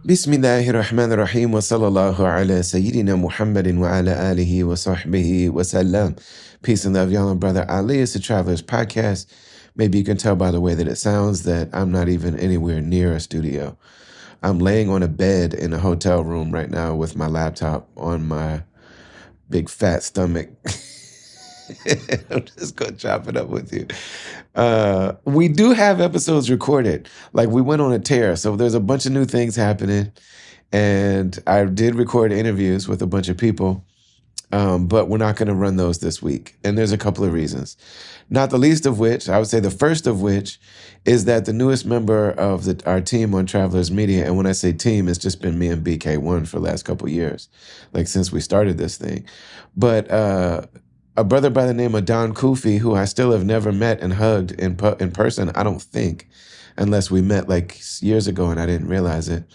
بسم الله الرحمن الرحيم وصلى الله على سيدنا محمد وعلى آله وصحبه وسلم. Peace and love, y'all and brother Ali. It's the Travelers Podcast. Maybe you can tell by the way that it sounds that I'm not even anywhere near a studio. I'm laying on a bed in a hotel room right now with my laptop on my big fat stomach. I'm just gonna chop it up with you. We do have episodes recorded. Like we went on a tear, so there's a bunch of new things happening, and I did record interviews with a bunch of people. But we're not going to run those this week, and there's a couple of reasons. Not the least of which, I would say the first of which, is that the newest member of our team on Travelers Media, and when I say team, it's just been me and BK1 for the last couple of years, like since we started this thing. But a brother by the name of Don Kufi, who I still have never met and hugged in person, I don't think, unless we met like years ago and I didn't realize it,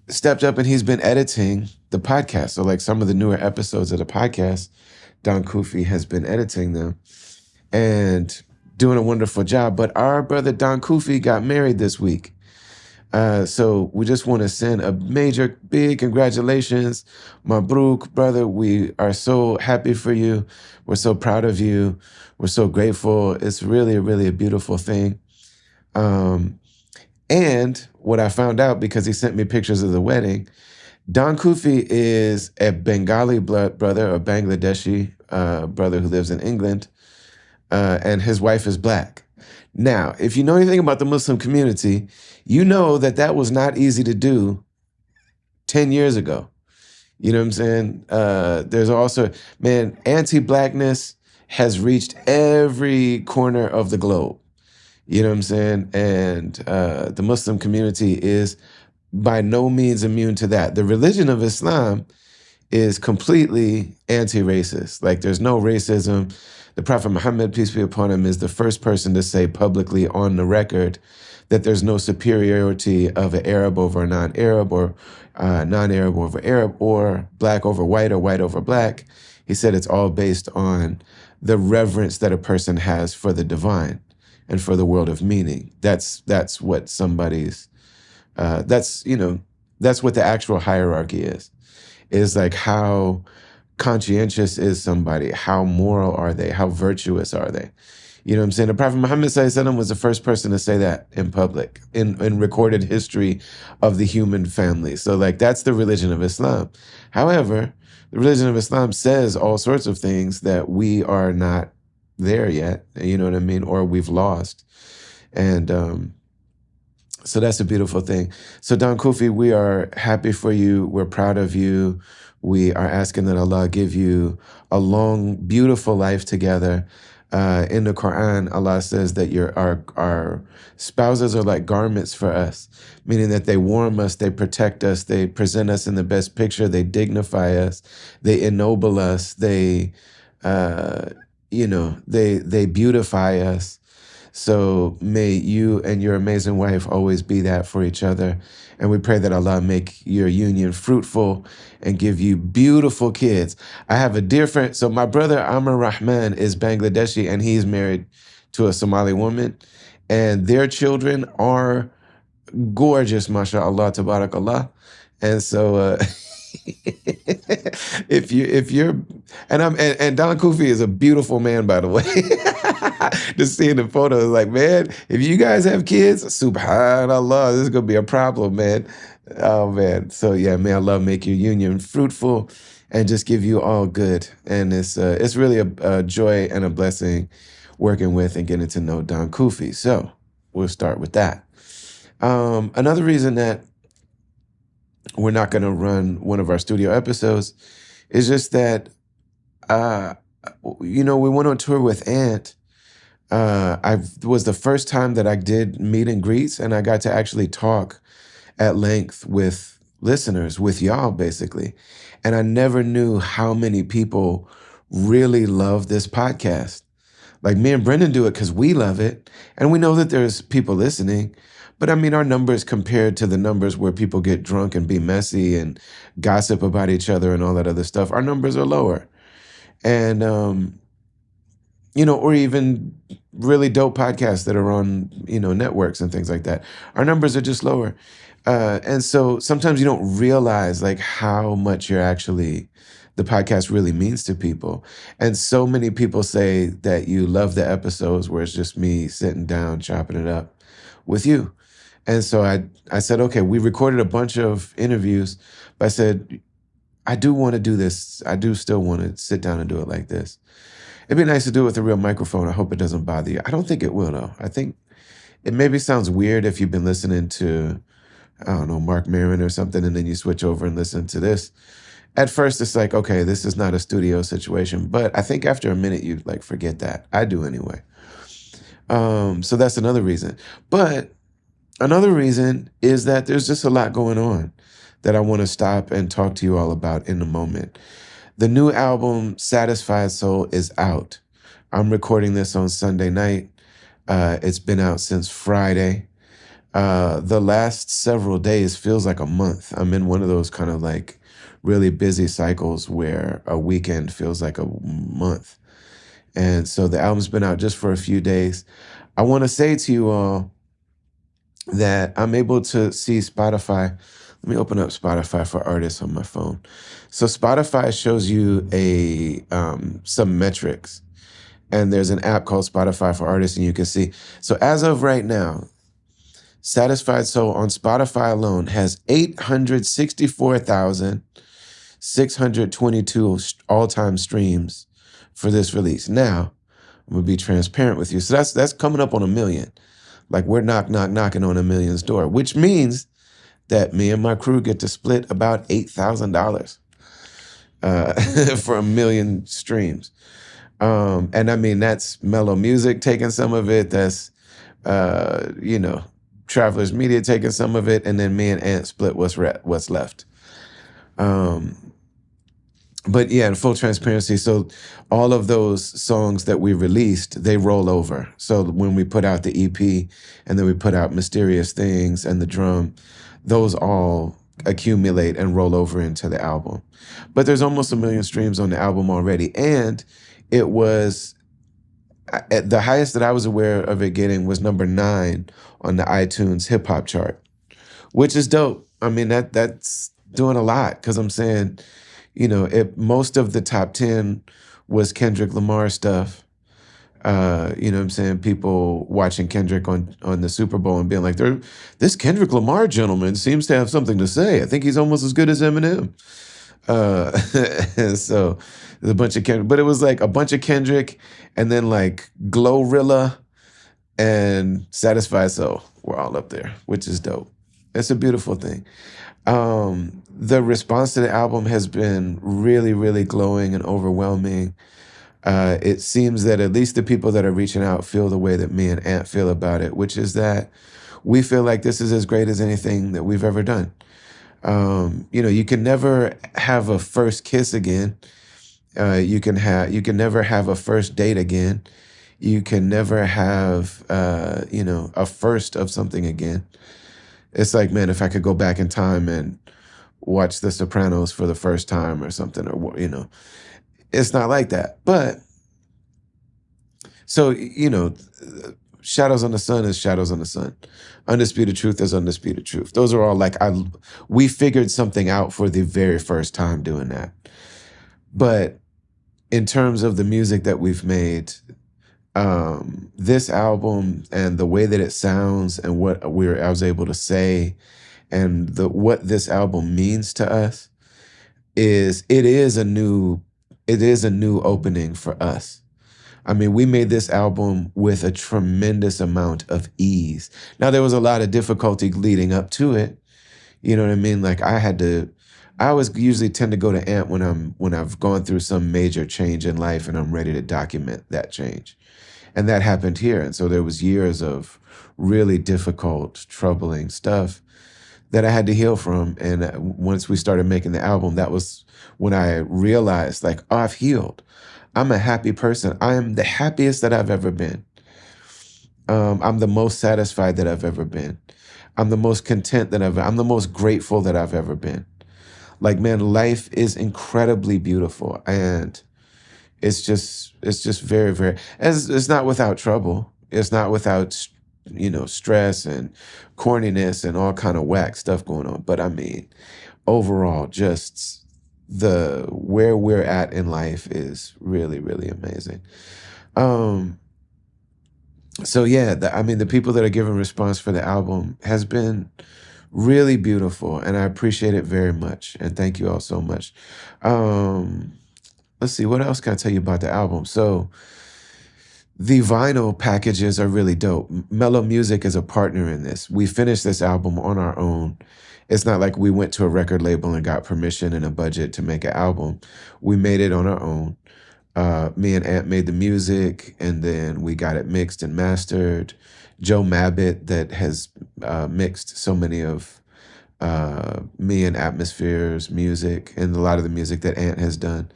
stepped up and he's been editing the podcast. So like some of the newer episodes of the podcast, Don Kufi has been editing them and doing a wonderful job. But our brother Don Kufi got married this week. So we just want to send a major, big congratulations. Mabruk, brother, we are so happy for you. We're so proud of you. We're so grateful. It's really, really a beautiful thing. And what I found out, because he sent me pictures of the wedding, Don Kufi is a Bengali brother, a Bangladeshi brother who lives in England, and his wife is black. Now, if you know anything about the Muslim community, you know that that was not easy to do 10 years ago. You know what I'm saying? There's also, man, anti-blackness has reached every corner of the globe. You know what I'm saying? And the Muslim community is by no means immune to that. The religion of Islam is completely anti-racist. Like there's no racism. The Prophet Muhammad, peace be upon him, is the first person to say publicly on the record that there's no superiority of an Arab over a non-Arab or non-Arab over Arab or black over white or white over black. He said it's all based on the reverence that a person has for the divine and for the world of meaning. That's what somebody's, that's what the actual hierarchy is like how conscientious is somebody, how moral are they, how virtuous are they? You know what I'm saying? The Prophet Muhammad ﷺ was the first person to say that in public, in recorded history of the human family. So like that's the religion of Islam. However, the religion of Islam says all sorts of things that we are not there yet, you know what I mean? Or we've lost. And so that's a beautiful thing. So Don Kufi, we are happy for you. We're proud of you. We are asking that Allah give you a long, beautiful life together. In the Quran, Allah says that our spouses are like garments for us, meaning that they warm us, they protect us, they present us in the best picture, they dignify us, they ennoble us, they beautify us. So may you and your amazing wife always be that for each other. And we pray that Allah make your union fruitful and give you beautiful kids. I have a dear friend. So my brother Amr Rahman is Bangladeshi and he's married to a Somali woman. And their children are gorgeous, mashallah, tabarakallah. And so if you're and Don Kufi is a beautiful man, by the way. Just seeing the photos, like, man, if you guys have kids, subhanallah, this is gonna be a problem, man. Oh man. So yeah, may Allah make your union fruitful and just give you all good. And it's really a joy and a blessing working with and getting to know Don Kufi. So we'll start with that. Another reason that we're not going to run one of our studio episodes is just that, we went on tour with Ant. It was the first time that I did meet and greets, and I got to actually talk at length with listeners, with y'all, basically. And I never knew how many people really love this podcast. Like me and Brendan do it because we love it, and we know that there's people listening. But I mean, our numbers compared to the numbers where people get drunk and be messy and gossip about each other and all that other stuff, our numbers are lower. And, or even really dope podcasts that are on, networks and things like that. Our numbers are just lower. And so sometimes you don't realize like how much the podcast really means to people. And so many people say that you love the episodes where it's just me sitting down, chopping it up with you. And so I said, okay, we recorded a bunch of interviews, but I said, I do want to do this. I do still want to sit down and do it like this. It'd be nice to do it with a real microphone. I hope it doesn't bother you. I don't think it will, though. I think it maybe sounds weird if you've been listening to, I don't know, Mark Maron or something, and then you switch over and listen to this. At first, it's like, okay, this is not a studio situation. But I think after a minute, you like forget that. I do anyway. So that's another reason. But another reason is that there's just a lot going on that I want to stop and talk to you all about in a moment. The new album, Satisfied Soul, is out. I'm recording this on Sunday night. It's been out since Friday. The last several days feels like a month. I'm in one of those kind of like really busy cycles where a weekend feels like a month. And so the album's been out just for a few days. I want to say to you all that I'm able to see Spotify. Let me open up Spotify for artists on my phone. So Spotify shows you some metrics, and there's an app called Spotify for Artists, and you can see. So as of right now, Satisfied Soul on Spotify alone has 864,622 all-time streams for this release. Now, I'm gonna be transparent with you. So that's coming up on 1 million. Like we're knocking on 1 million's door, which means that me and my crew get to split about $8,000 for 1 million streams. And I mean, that's Mellow Music taking some of it. That's, Travelers Media taking some of it. And then me and Ant split what's left. But yeah, in full transparency, so all of those songs that we released, they roll over. So when we put out the EP and then we put out Mysterious Things and The Drum, those all accumulate and roll over into the album. But there's almost 1 million streams on the album already. And it was, at the highest that I was aware of it getting was number 9 on the iTunes hip hop chart, which is dope. I mean, that's doing a lot because I'm saying, most of the top 10 was Kendrick Lamar stuff. You know what I'm saying? People watching Kendrick on the Super Bowl and being like, this Kendrick Lamar gentleman seems to have something to say. I think he's almost as good as Eminem. And so there's a bunch of Kendrick, but it was like a bunch of Kendrick and then like Glorilla and Satisfied Soul were all up there, which is dope. It's a beautiful thing. The response to the album has been really, really glowing and overwhelming. It seems that at least the people that are reaching out feel the way that me and Ant feel about it, which is that we feel like this is as great as anything that we've ever done. You can never have a first kiss again. You can never have a first date again. You can never have, a first of something again. It's like, man, if I could go back in time and watch The Sopranos for the first time or something, it's not like that. But so, Shadows on the Sun is Shadows on the Sun. Undisputed Truth is Undisputed Truth. Those are all like, we figured something out for the very first time doing that. But in terms of the music that we've made, this album and the way that it sounds and what I was able to say and what this album means to us is a new opening for us. I mean, we made this album with a tremendous amount of ease. Now, there was a lot of difficulty leading up to it. You know what I mean? Like I always usually tend to go to Ant when I've gone through some major change in life and I'm ready to document that change. And that happened here. And so there was years of really difficult, troubling stuff that I had to heal from. And once we started making the album, that was when I realized like, oh, I've healed. I'm a happy person. I am the happiest that I've ever been. I'm the most satisfied that I've ever been. I'm the most content I'm the most grateful that I've ever been. Like, man, life is incredibly beautiful. And it's just very, very, it's not without trouble. It's not without stress and corniness and all kind of whack stuff going on. But I mean, overall, just the where we're at in life is really, really amazing. Um, so yeah, I mean, the people that are giving response for the album has been really beautiful, and I appreciate it very much. And thank you all so much. Um, let's see, what else can I tell you about the album? So the vinyl packages are really dope. Mellow Music is a partner in this. We finished this album on our own. It's not like we went to a record label and got permission and a budget to make an album. We made it on our own. Me and Ant made the music, and then we got it mixed and mastered. Joe Mabbott, that has mixed so many of me and Atmosphere's music and a lot of the music that Ant has done.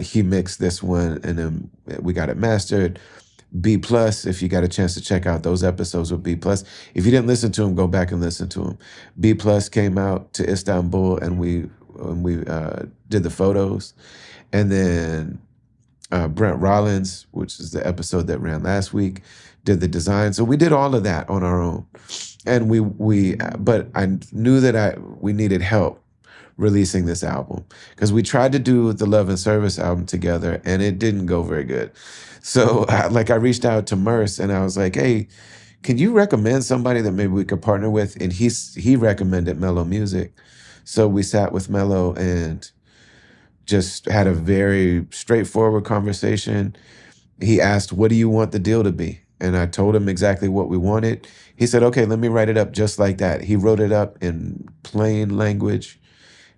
He mixed this one, and then we got it mastered. B plus, if you got a chance to check out those episodes with B plus. If you didn't listen to them, go back and listen to them. B plus came out to Istanbul, and we did the photos, and then Brent Rollins, which is the episode that ran last week, did the design. So we did all of that on our own, and but I knew that we needed help releasing this album because we tried to do the Love and Service album together, and it didn't go very good. So I reached out to Merce, and I was like, "Hey, can you recommend somebody that maybe we could partner with?" And he recommended Mellow Music. So we sat with Mellow and just had a very straightforward conversation. He asked, "What do you want the deal to be?" And I told him exactly what we wanted. He said, "Okay, let me write it up just like that." He wrote it up in plain language,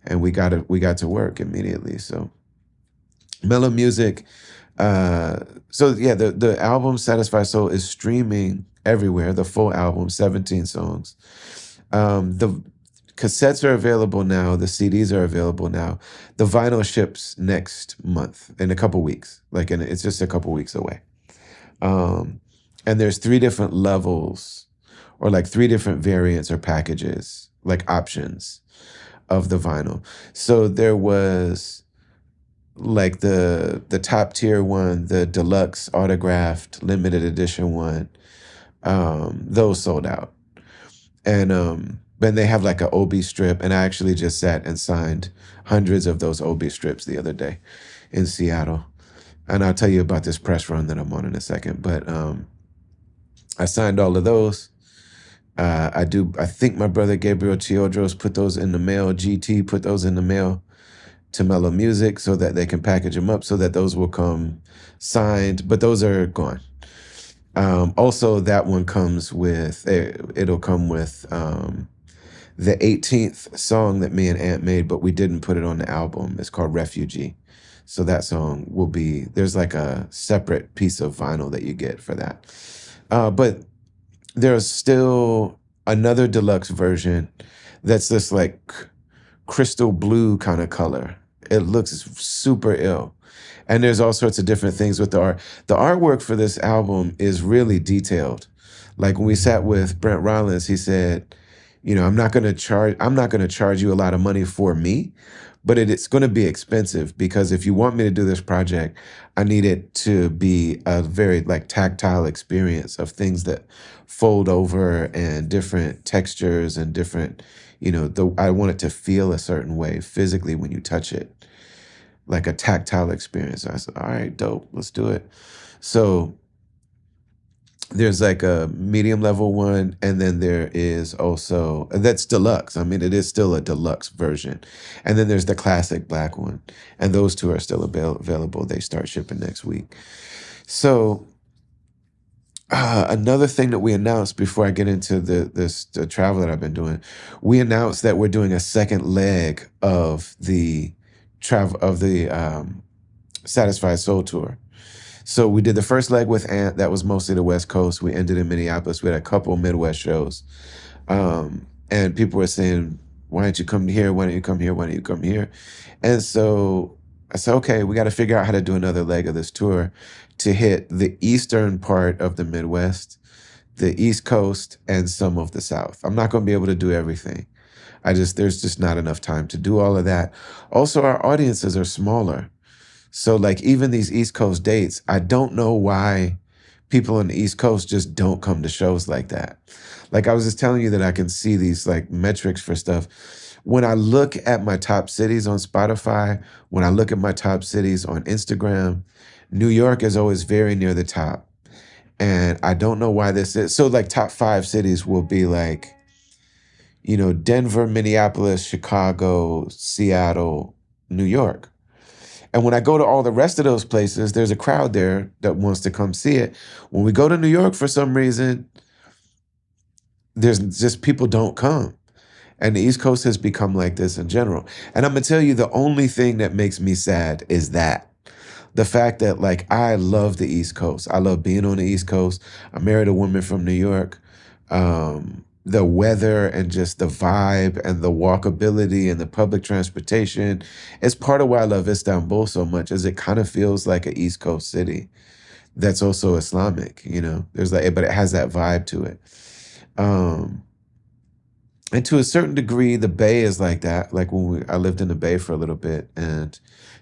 and we got to work immediately. So Mellow Music. So yeah, the album Satisfied Soul is streaming everywhere. The full album, 17 songs. The cassettes are available now. The CDs are available now. The vinyl ships next month in a couple weeks. It's just a couple weeks away. Um, and there's three different levels, or like three different variants or packages, like options of the vinyl. So there was like the top tier one, the deluxe autographed limited edition one. Those sold out. And then they have like an OB strip, and I actually just sat and signed hundreds of those OB strips the other day in Seattle. And I'll tell you about this press run that I'm on in a second. But I signed all of those. I think my brother Gabriel Chiodros put those in the mail. GT put those in the mail to Mellow Music so that they can package them up so that those will come signed. But those are gone. Also, that one comes with, it'll come with the 18th song that me and Ant made, but we didn't put it on the album. It's called Refugee. So that song there's like a separate piece of vinyl that you get for that. But there's still another deluxe version that's this like crystal blue kind of color. It looks super ill. And there's all sorts of different things with the art. The artwork for this album is really detailed. Like when we sat with Brent Rollins, he said, I'm not going to charge you a lot of money for me, but it's going to be expensive because if you want me to do this project, I need it to be a very like tactile experience of things that fold over and different textures and different, I want it to feel a certain way physically when you touch it, like a tactile experience. I said, all right, dope, let's do it. So there's like a medium level one, and then there is also, that's deluxe. I mean, it is still a deluxe version. And then there's the classic black one. And those two are still available. They start shipping next week. So another thing that we announced before I get into the travel that I've been doing, we announced that we're doing a second leg of the Satisfied Soul tour. So we did the first leg with Ant. That was mostly the West Coast. We ended in Minneapolis. We had a couple Midwest shows. And people were saying, why don't you come here? Why don't you come here? Why don't you come here? And so I said, okay, we got to figure out how to do another leg of this tour to hit the eastern part of the Midwest, the East Coast, and some of the South. I'm not going to be able to do everything. There's just not enough time to do all of that. Also, our audiences are smaller. So like even these East Coast dates, I don't know why people on the East Coast just don't come to shows like that. Like I was just telling you that I can see these like metrics for stuff. When I look at my top cities on Spotify, when I look at my top cities on Instagram, New York is always very near the top. And I don't know why this is. So like top 5 cities will be like, Denver, Minneapolis, Chicago, Seattle, New York. And when I go to all the rest of those places, there's a crowd there that wants to come see it. When we go to New York, for some reason, there's just people don't come. And the East Coast has become like this in general. And I'm gonna tell you, the only thing that makes me sad is that the fact that like I love the East Coast. I love being on the East Coast. I married a woman from New York. The weather and just the vibe and the walkability and the public transportation is part of why I love Istanbul so much, is it kind of feels like an East Coast city that's also Islamic, There's like, but it has that vibe to it. Um, and to a certain degree, the Bay is like that. Like I lived in the Bay for a little bit, and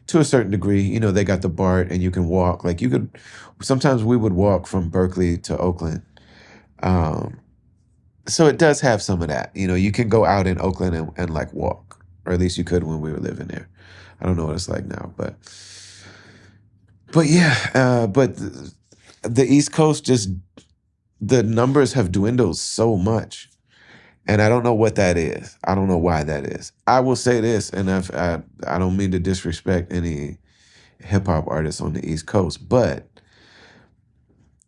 to a certain degree, they got the BART and you can walk. Like sometimes we would walk from Berkeley to Oakland. Um, so it does have some of that. You can go out in Oakland and like walk, or at least you could when we were living there. I don't know what it's like now, but yeah, but the East Coast just the numbers have dwindled so much. And I don't know what that is. I don't know why that is. I will say this, and I don't mean to disrespect any hip hop artists on the East Coast, but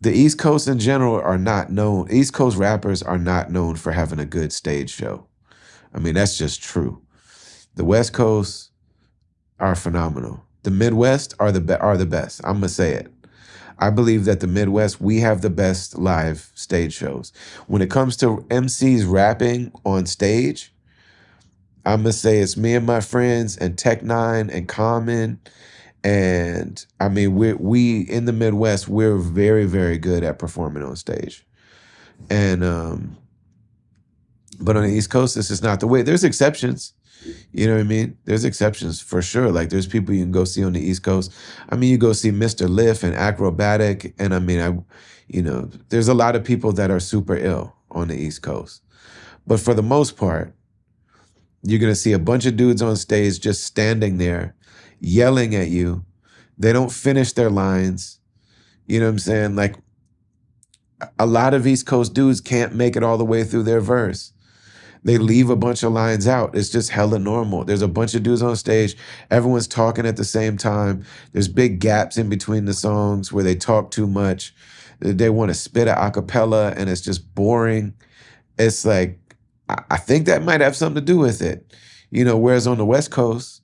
the East Coast in general are not known. East Coast rappers are not known for having a good stage show. I mean, that's just true. The West Coast are phenomenal. The Midwest are the best. I'm gonna say it. I believe that the Midwest, we have the best live stage shows. When it comes to MCs rapping on stage, I'm gonna say it's me and my friends and Tech Nine and Common. And I mean, we in the Midwest, we're very, very good at performing on stage. And but on the East Coast, this is not the way. There's exceptions. You know what I mean? There's exceptions for sure. Like there's people you can go see on the East Coast. I mean, you go see Mr. Liff and Acrobatic, and I mean, there's a lot of people that are super ill on the East Coast. But for the most part, you're gonna see a bunch of dudes on stage just standing there, yelling at you. They don't finish their lines. You know what I'm saying? Like a lot of East Coast dudes can't make it all the way through their verse. They leave a bunch of lines out. It's just hella normal. There's a bunch of dudes on stage. Everyone's talking at the same time. There's big gaps in between the songs where they talk too much. They want to spit a cappella and it's just boring. It's like, I think that might have something to do with it. Whereas on the West Coast,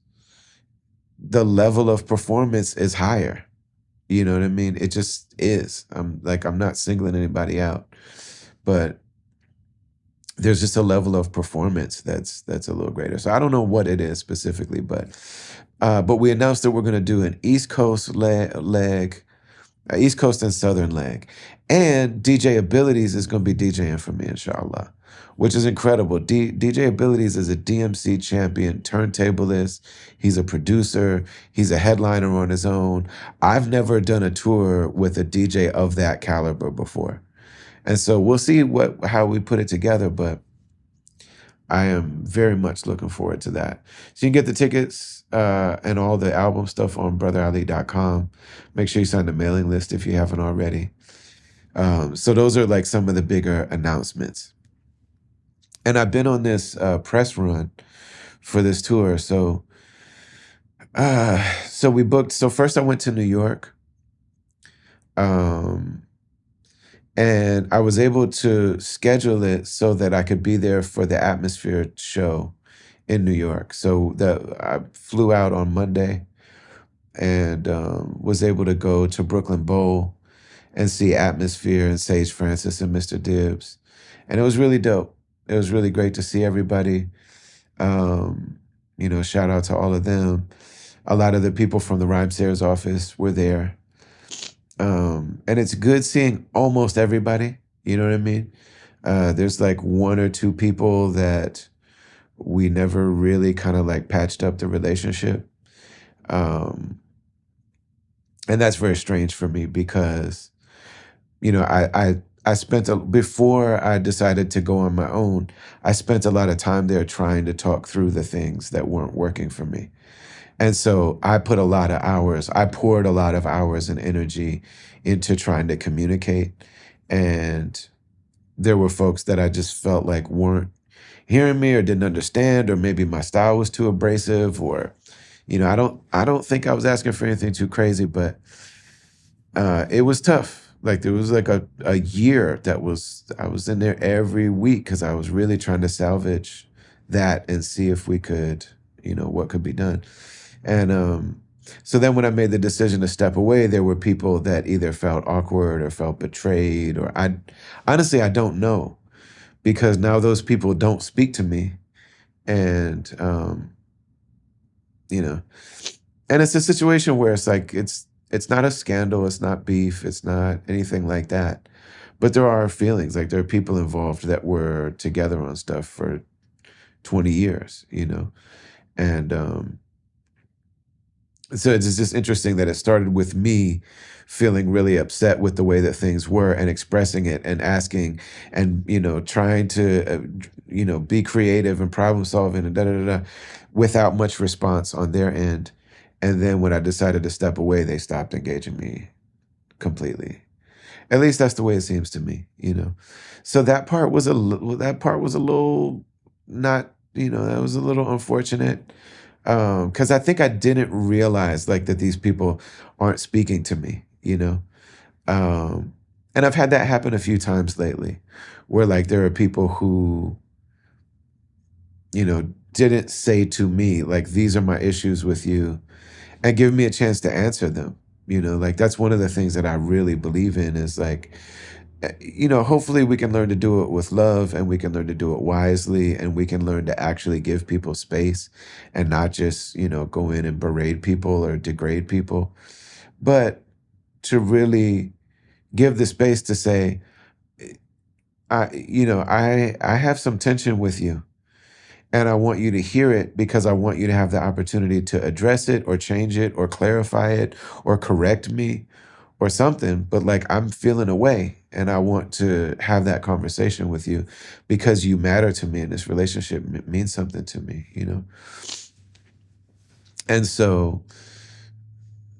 the level of performance is higher. You know what I mean? It just is. I'm not singling anybody out, but there's just a level of performance that's a little greater. So I don't know what it is specifically, but we announced that we're going to do an East Coast leg, East Coast and Southern leg, and DJ Abilities is going to be DJing for me, inshallah, which is incredible. DJ Abilities is a DMC champion turntablist. He's a producer. He's a headliner on his own. I've never done a tour with a DJ of that caliber before. And so we'll see how we put it together, but I am very much looking forward to that. So you can get the tickets and all the album stuff on brotherali.com. Make sure you sign the mailing list if you haven't already. So those are like some of the bigger announcements. And I've been on this press run for this tour. So we booked. So first I went to New York. And I was able to schedule it so that I could be there for the Atmosphere show in New York. So I flew out on Monday and was able to go to Brooklyn Bowl and see Atmosphere and Sage Francis and Mr. Dibbs. And it was really dope. It was really great to see everybody. Shout out to all of them. A lot of the people from the Rhymesayers office were there. And it's good seeing almost everybody. You know what I mean? There's like one or two people that we never really kind of like patched up the relationship. And that's very strange for me because, I spent before I decided to go on my own, I spent a lot of time there trying to talk through the things that weren't working for me. And so I put a lot of hours, I poured a lot of hours and energy into trying to communicate. And there were folks that I just felt like weren't hearing me or didn't understand, or maybe my style was too abrasive, or, I don't think I was asking for anything too crazy, but it was tough. Like there was like a year that I was in there every week because I was really trying to salvage that and see if we could, what could be done. And so then when I made the decision to step away, there were people that either felt awkward or felt betrayed, or I honestly, I don't know, because now those people don't speak to me. And, you know, and it's a situation where it's like, it's not a scandal, it's not beef, it's not anything like that. But there are feelings, like there are people involved that were together on stuff for 20 years, and so it's just interesting that it started with me feeling really upset with the way that things were and expressing it and asking and trying to be creative and problem solving and da da da da, without much response on their end. And then when I decided to step away, they stopped engaging me completely. At least that's the way it seems to me. So that part was a little not, that was a little unfortunate. Because I think I didn't realize like that these people aren't speaking to me. Um, and I've had that happen a few times lately, where like there are people who, didn't say to me, like, these are my issues with you, and give me a chance to answer them. Like that's one of the things that I really believe in is like, hopefully we can learn to do it with love, and we can learn to do it wisely, and we can learn to actually give people space and not just, go in and berate people or degrade people, but to really give the space to say, I have some tension with you, and I want you to hear it because I want you to have the opportunity to address it or change it or clarify it or correct me or something. But like I'm feeling away, and I want to have that conversation with you because you matter to me, and this relationship means something to me. And so,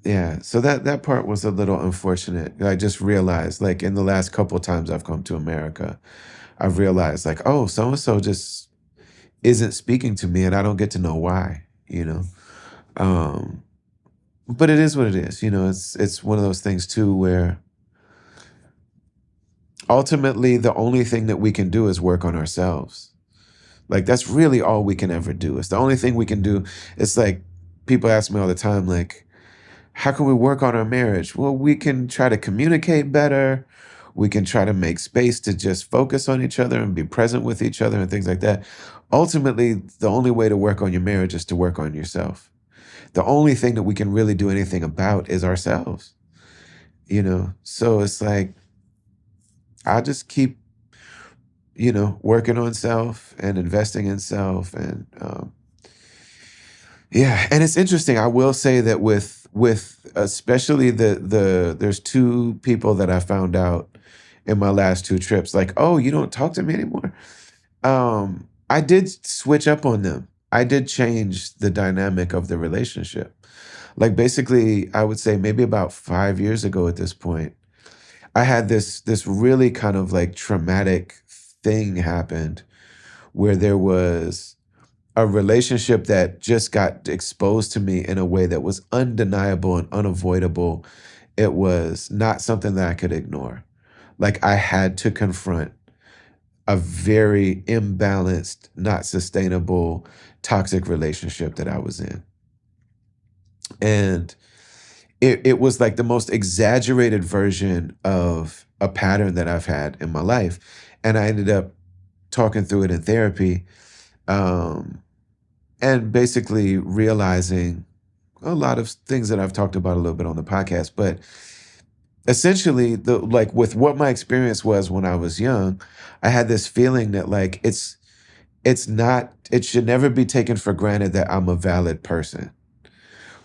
yeah, so that part was a little unfortunate. I just realized, like, in the last couple of times I've come to America, I've realized, like, oh, so and so just isn't speaking to me, and I don't get to know why. Um, but it is what it is. It's one of those things too where ultimately the only thing that we can do is work on ourselves. Like that's really all we can ever do. It's the only thing we can do. It's like people ask me all the time, like, how can we work on our marriage? Well, we can try to communicate better. We can try to make space to just focus on each other and be present with each other and things like that. Ultimately, the only way to work on your marriage is to work on yourself. The only thing that we can really do anything about is ourselves. So it's like I just keep, working on self and investing in self. And yeah, and it's interesting. I will say that with especially there's two people that I found out in my last two trips, like, oh, you don't talk to me anymore. I did switch up on them. I did change the dynamic of the relationship. Like basically, I would say maybe about 5 years ago at this point, I had this really kind of like traumatic thing happened where there was a relationship that just got exposed to me in a way that was undeniable and unavoidable. It was not something that I could ignore. Like I had to confront a very imbalanced, not sustainable, toxic relationship that I was in. And it was like the most exaggerated version of a pattern that I've had in my life. And I ended up talking through it in therapy, um, and basically realizing a lot of things that I've talked about a little bit on the podcast. But essentially, the like with what my experience was when I was young, I had this feeling that like it should never be taken for granted that I'm a valid person,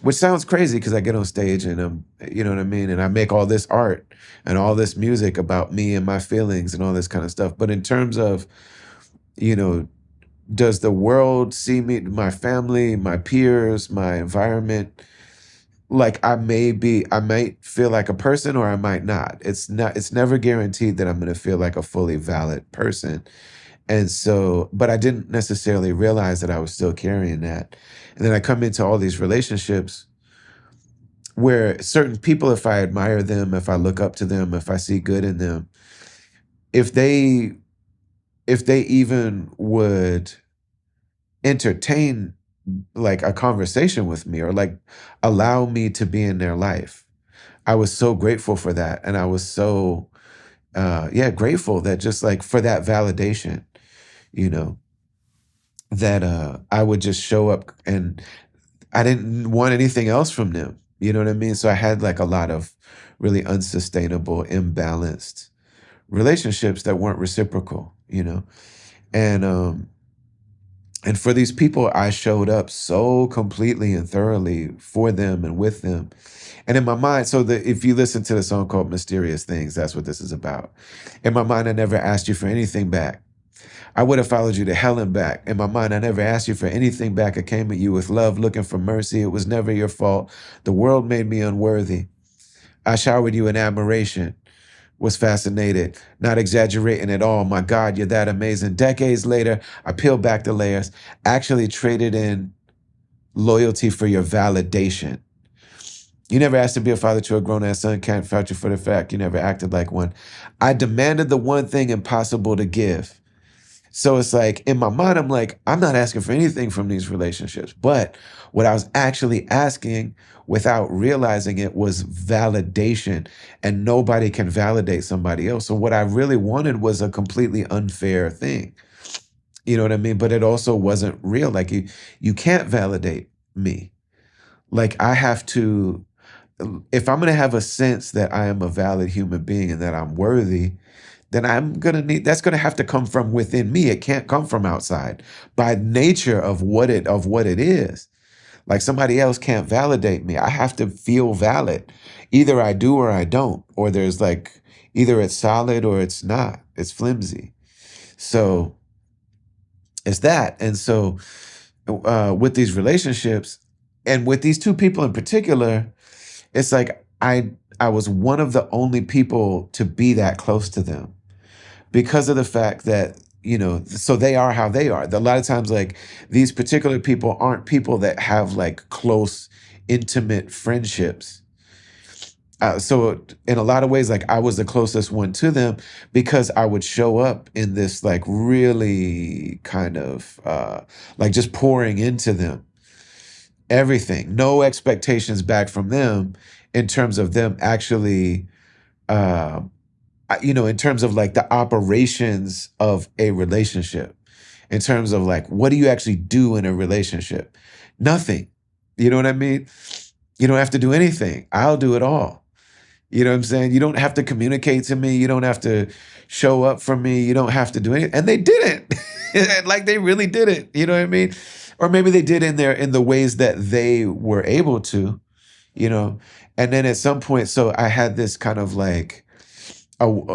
which sounds crazy because I get on stage and you know what I mean, and I make all this art and all this music about me and my feelings and all this kind of stuff. But in terms of, you know, does the world see me, my family, my peers, my environment, like I might feel like a person or I might not. It's never guaranteed that I'm going to feel like a fully valid person. And so, but I didn't necessarily realize that I was still carrying that. And then I come into all these relationships where certain people, if I admire them, if I look up to them, if I see good in them, if they if they even would entertain like a conversation with me or like allow me to be in their life, I was so grateful for that. And I was so yeah, grateful that just like for that validation, you know, that I would just show up and I didn't want anything else from them. You know what I mean? So I had like a lot of really unsustainable, imbalanced relationships that weren't reciprocal, you know? And and for these people, I showed up so completely and thoroughly for them and with them. And in my mind, so that if you listen to the song called Mysterious Things, that's what this is about. In my mind, I never asked you for anything back. I would have followed you to hell and back. In my mind, I never asked you for anything back. I came at you with love, looking for mercy. It was never your fault. The world made me unworthy. I showered you in admiration, was fascinated, not exaggerating at all. My God, you're that amazing. Decades later, I peeled back the layers, actually traded in loyalty for your validation. You never asked to be a father to a grown-ass son, can't vouch you for the fact you never acted like one. I demanded the one thing impossible to give. So it's like in my mind, I'm like, I'm not asking for anything from these relationships. But what I was actually asking without realizing it was validation. And nobody can validate somebody else. So what I really wanted was a completely unfair thing. You know what I mean? But it also wasn't real. Like you can't validate me. Like I have to, if I'm gonna have a sense that I am a valid human being and that I'm worthy, then I'm gonna need that's gonna have to come from within me. It can't come from outside by nature of what it is. Like somebody else can't validate me. I have to feel valid. Either I do or I don't. Or there's like either it's solid or it's not. It's flimsy. So it's that. And so with these relationships and with these two people in particular, it's like I was one of the only people to be that close to them because of the fact that, you know, so they are how they are. A lot of times, like these particular people aren't people that have like close, intimate friendships. So in a lot of ways, like I was the closest one to them because I would show up in this like really kind of like just pouring into them everything, no expectations back from them in terms of them actually uh, you know, in terms of like the operations of a relationship, in terms of like, what do you actually do in a relationship? Nothing. You know what I mean? You don't have to do anything. I'll do it all. You know what I'm saying? You don't have to communicate to me. You don't have to show up for me. You don't have to do anything. And they didn't. Like they really didn't. You know what I mean? Or maybe they did in the ways that they were able to, you know. And then at some point, so I had this kind of like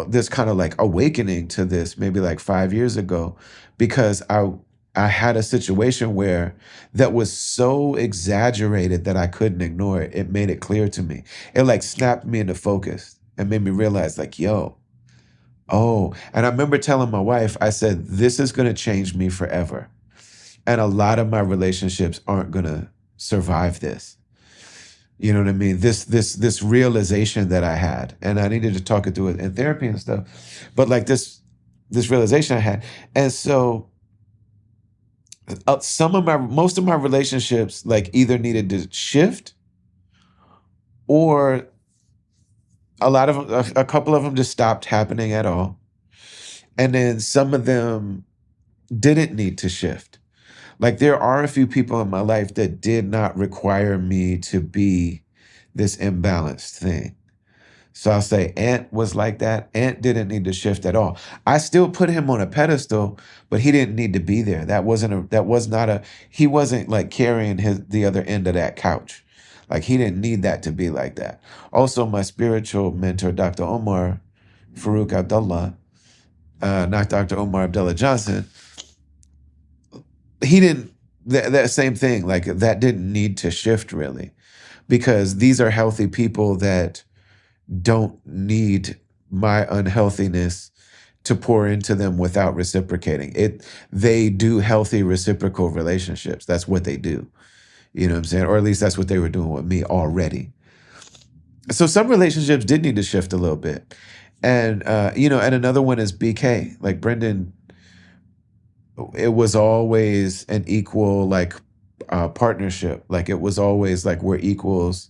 this kind of like awakening to this maybe like 5 years ago because I had a situation where that was so exaggerated that I couldn't ignore it. It made it clear to me. It like snapped me into focus and made me realize like, yo, oh. And I remember telling my wife, I said, this is going to change me forever. And a lot of my relationships aren't going to survive this. You know what I mean? This realization that I had, and I needed to talk it through it in therapy and stuff. But like this realization I had, and so some of my most of my relationships like either needed to shift, or a lot of them, a couple of them just stopped happening at all, and then some of them didn't need to shift. Like there are a few people in my life that did not require me to be this imbalanced thing. So I'll say Ant was like that. Ant didn't need to shift at all. I still put him on a pedestal, but he didn't need to be there. That was not a, he wasn't like carrying the other end of that couch. Like he didn't need that to be like that. Also, my spiritual mentor, Dr. Omar Farouk Abdullah, not Dr. Omar Abdullah Johnson, he didn't, that same thing, like that didn't need to shift really, because these are healthy people that don't need my unhealthiness to pour into them without reciprocating it. They do healthy reciprocal relationships. That's what they do. You know what I'm saying? Or at least that's what they were doing with me already. So some relationships did need to shift a little bit. And and another one is BK. Like Brendan, it was always an equal like partnership. Like it was always like we're equals.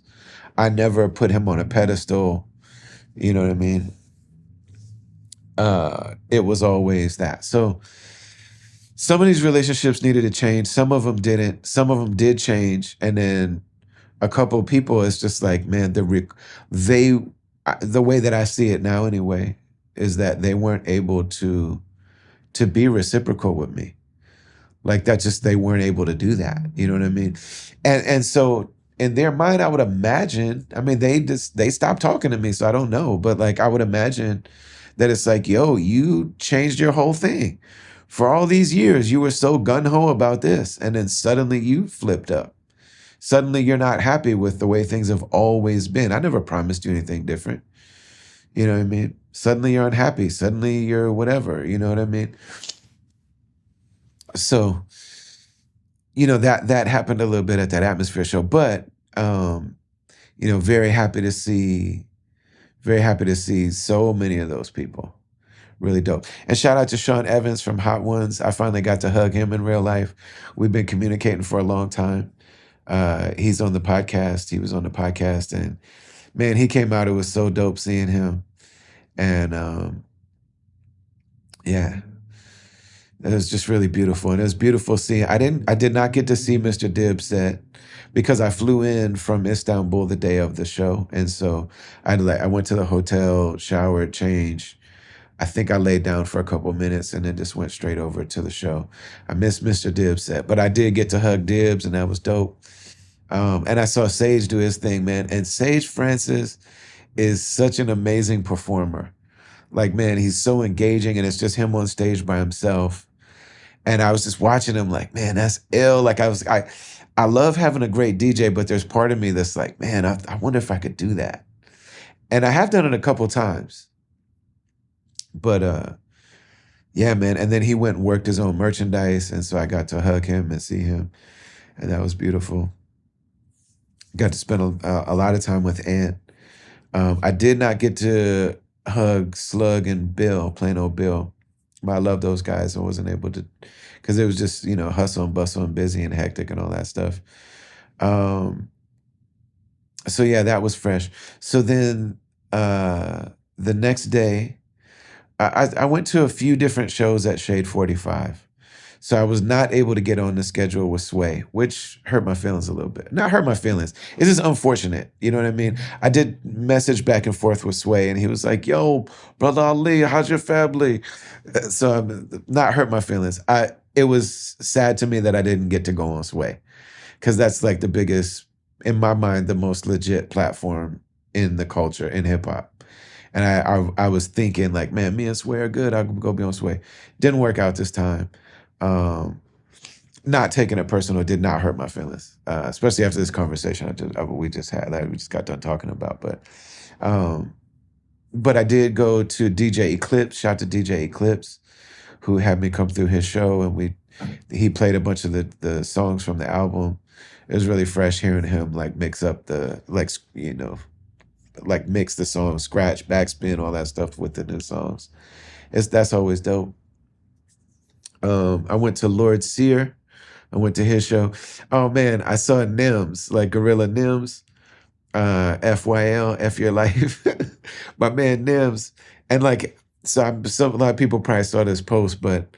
I never put him on a pedestal. You know what I mean? It was always that. So some of these relationships needed to change. Some of them didn't. Some of them did change, and then a couple of people, it's just like, man, they, the way that I see it now anyway, is that they weren't able to be reciprocal with me. Like that, just they weren't able to do that. You know what I mean? And so in their mind, I would imagine. I mean, they stopped talking to me, so I don't know. But like, I would imagine that it's like, yo, you changed your whole thing. For all these years, you were so gun ho about this, and then suddenly you flipped up. Suddenly you're not happy with the way things have always been. I never promised you anything different. You know what I mean? Suddenly you're unhappy. Suddenly you're whatever. You know what I mean? So, that happened a little bit at that atmosphere show. But very happy to see, very happy to see so many of those people. Really dope. And shout out to Sean Evans from Hot Ones. I finally got to hug him in real life. We've been communicating for a long time. He's on the podcast. He was on the podcast, and man, he came out. It was so dope seeing him. And yeah, it was just really beautiful. And it was beautiful seeing. I did not get to see Mr. Dipset because I flew in from Istanbul the day of the show, and so I went to the hotel, showered, changed. I think I laid down for a couple minutes and then just went straight over to the show. I missed Mr. Dipset, but I did get to hug Dibs, and that was dope. And I saw Sage do his thing, man. And Sage Francis is such an amazing performer. Like, man, he's so engaging, and it's just him on stage by himself. And I was just watching him like, man, that's ill. Like I love having a great DJ, but there's part of me that's like, man, I wonder if I could do that. And I have done it a couple times. But yeah, man. And then he went and worked his own merchandise. And so I got to hug him and see him. And that was beautiful. Got to spend a lot of time with Ant. I did not get to hug Slug and Bill, plain old Bill. But I love those guys. I wasn't able to, because it was just, hustle and bustle and busy and hectic and all that stuff. Um, so yeah, that was fresh. So then the next day, I went to a few different shows at Shade 45. So I was not able to get on the schedule with Sway, which hurt my feelings a little bit. Not hurt my feelings. It's just unfortunate. You know what I mean? I did message back and forth with Sway, and he was like, yo, Brother Ali, how's your family? So not hurt my feelings. It was sad to me that I didn't get to go on Sway, because that's like the biggest, in my mind, the most legit platform in the culture, in hip hop. And I was thinking like, man, me and Sway are good. I'll go be on Sway. Didn't work out this time. Um, Not taking it personal, it did not hurt my feelings, especially after this conversation we just had, that we just got done talking about. But I did go to DJ Eclipse. Shout out to DJ Eclipse, who had me come through his show, and he played a bunch of the songs from the album. It was really fresh hearing him like mix up like mix the song, scratch, backspin, all that stuff with the new songs. That's always dope. I went to Lord Sear. I went to his show. Oh man, I saw Nims, like Gorilla Nims, FYL, F Your Life. My man Nims. And like, a lot of people probably saw this post, but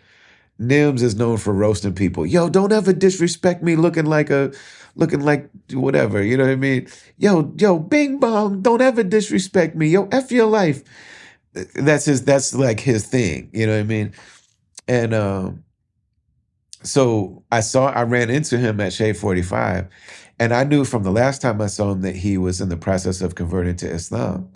Nims is known for roasting people. Yo, don't ever disrespect me looking like whatever, you know what I mean? Yo, bing bong, don't ever disrespect me. Yo, F Your Life. That's like his thing, you know what I mean? And so I ran into him at Shade 45, And I knew from the last time I saw him that he was in the process of converting to Islam.